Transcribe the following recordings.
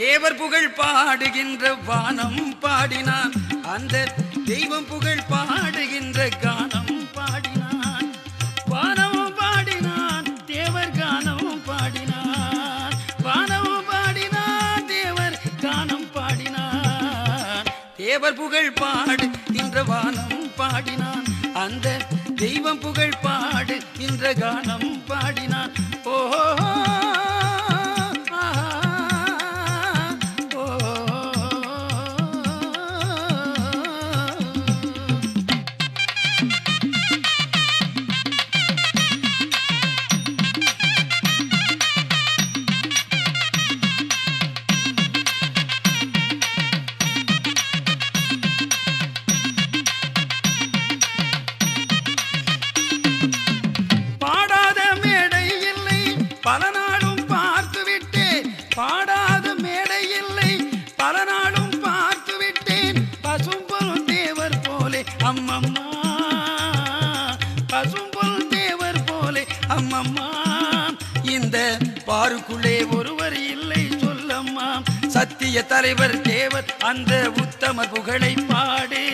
தேவர் புகழ் பாடுகின்ற வானம் பாடினான், அந்த தெய்வம் புகழ் பாடுகின்ற கானம் பாடினான். வானமும் பாடினான், தேவர் கானமும் பாடினான். வானமும் பாடினான், தேவர் கானம் பாடினான். தேவர் புகழ் பாடுகின்ற வானம் பாடினான், அந்த தெய்வம் புகழ் பாடுகின்ற கானம் பாடினான். ஓஹோ பல நாளும் பார்த்து விட்டேன், பாடாத மேடை இல்லை, பல நாளும் பார்த்து விட்டேன். பசும்பொல் தேவர் போலே அம்மம்மா, பசும்பொல் தேவர் போலே அம்மம்மா. இந்த பாருக்குள்ளே ஒருவர் இல்லை சொல்லம்மா. சத்திய தலைவர் தேவர் அந்த உத்தம புகழை பாடு,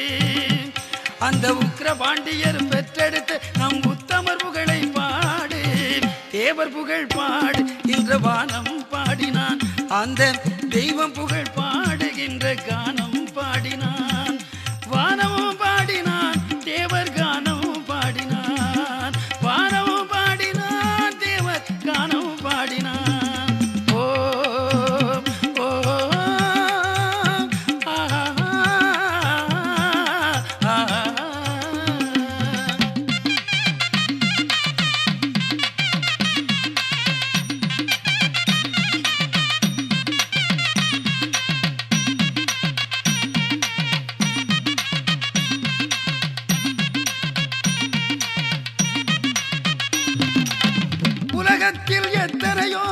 அந்த உக்ர பாண்டியர் பெற்றெடுத்த நம் உத்தமர் புகழை பாடு. தேவர் புகழ் பாடுகின்ற வானம் பாடினான், அந்த தெய்வம் புகழ் பாடுகின்ற கானம் பாடினான். வானமும் பாடினான், தேவர் கானமும் பாடினான். வானமும் பாடினான், தேவர் கானமும் பாடினான். ஓ ஓ உலகத்தில் எத்தனையோ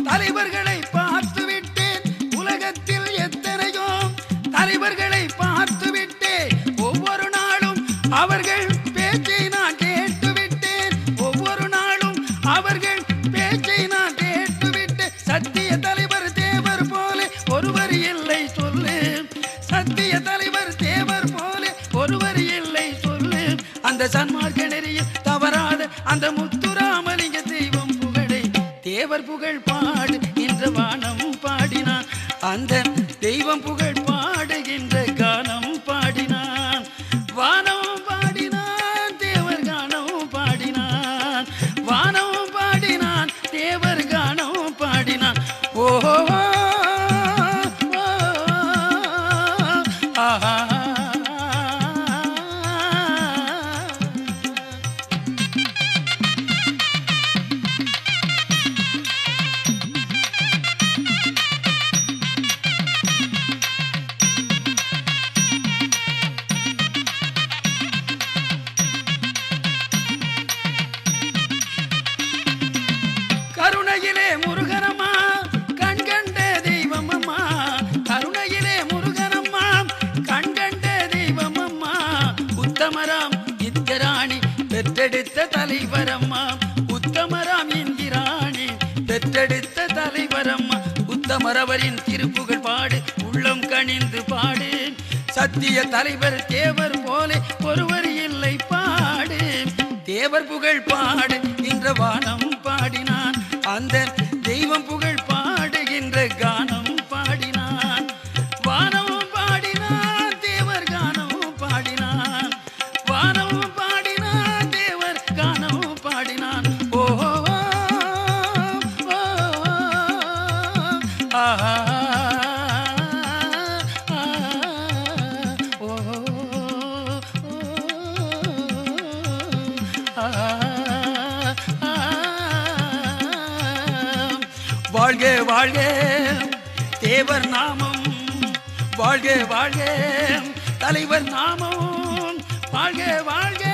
தலைவர்களை பார்த்து விட்டேன், உலகத்தில் எத்தனையோ தலைவர்களை பார்த்து விட்டேன். ஒவ்வொரு நாளும் அவர்கள் பேச்சை நான் கேட்டு விட்டேன், ஒவ்வொரு நாளும் அவர்கள் பேச்சை நான் கேட்டு விட்டேன். சத்திய தலைவர் தேவர் போல ஒருவர் இல்லை சொல்லு, சத்திய தலைவர் தேவர் போல ஒருவர் இல்லை சொல்லு. அந்த சன்மார்க்க நெறியில் தவறாத அந்த முத்துராமலிங்க தெய்வம் புகழை தேவர் புகழ் பாடுகின்ற வானம் பாடினான், அந்த தெய்வம் புகழ் பாடுகின்ற கானம் பாடினான். வானமும் பாடினான், தேவர் கானமும் பாடினான். வானமும் பாடினான், தேவர் கானமும் பாடினான். ஓஹோ ஆஹா கருணையிலே முருகனம்மா, கண்கண்ட தெய்வம் அம்மா. கருணையிலே முருகனம்மா, கண்கண்ட தெய்வம் அம்மா. உத்தமராம் இந்திராணி பெற்றெடுத்த தலைவரம்மா, உத்தமராம் இந்திராணி பெற்றெடுத்த தலைவரம்மா. உத்தமரவரின் திருப்புகழ் பாடு, உள்ளம் கனிந்து பாடு. சத்திய தலைவர் தேவர் போலே ஒருவர் இல்லை பாடு. தேவர் புகழ் பாடுகின்ற வானம் பாடினான், அந்த தெய்வம் புகழ் பாடுகின்ற கானம் பாடினான். வானமும் பாடினான், தேவர் கானமும் பாடினான். வானமும் பாடினான், தேவர் கானமும் பாடினான். ஓஹோ ஆஹா வாழ்க வாழ்க தேவர் நாமம், வாழ்க வாழ்க தலைவர் நாமம், வாழ்க வாழ்க